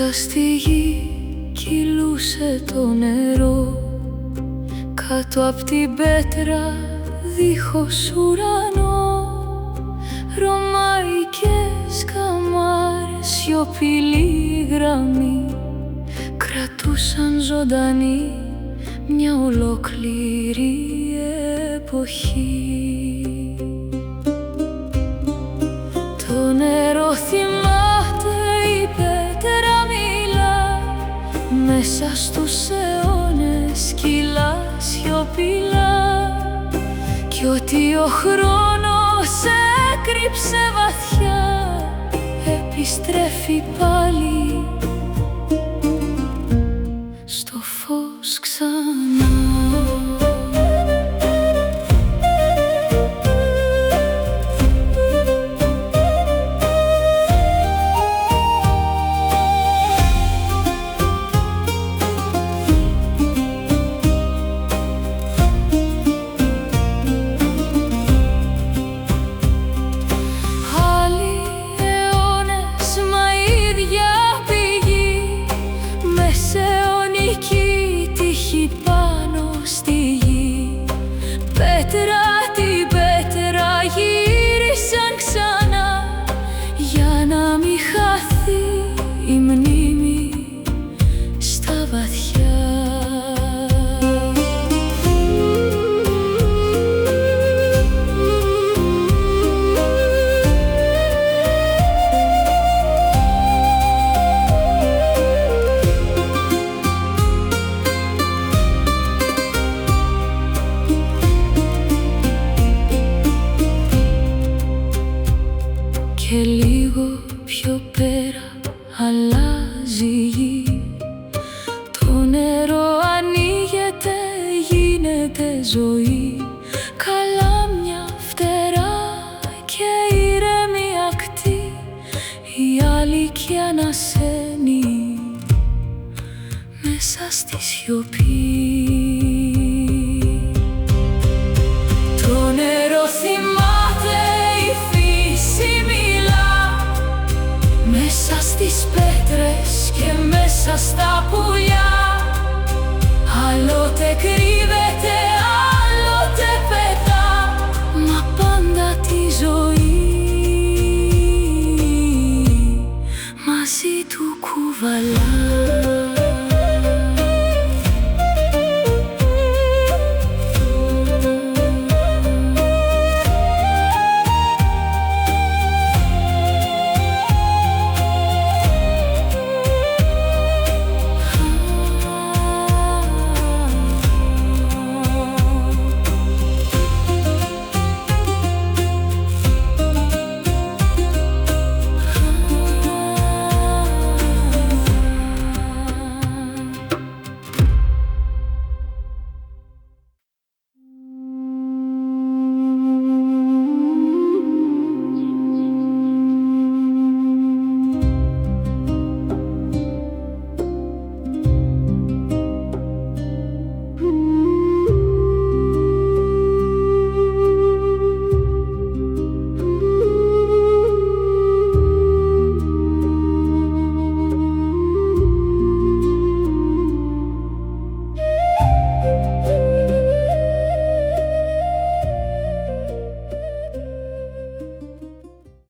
Μέσα στη γη κυλούσε το νερό, κάτω απ' την πέτρα δίχως ουρανό. Ρωμαϊκές καμάρες, σιωπηλή γραμμή, κρατούσαν ζωντανή μια ολόκληρη εποχή. Το νερό θυμάται, η πέτρα μιλά, μέσα στους αιώνες κυλά σιωπηλά. Κι ότι ο χρόνος έκρυψε βαθιά, επιστρέφει πάλι στο φως ξανά. Την πέτρα γύρισαν ξανά, για να μην χαθεί η μνήμη στα βαθιά. Και λίγο πιο πέρα αλλάζει η γη, το νερό ανοίγεται, γίνεται ζωή. Καλάμια, φτερά και ήρεμη ακτή, η αλήθεια ανασένει μέσα στη σιωπή. Το νερό θυμάται, η φύση μέσα στις πέτρες και μέσα στα πουλιά, άλλοτε κρύβεται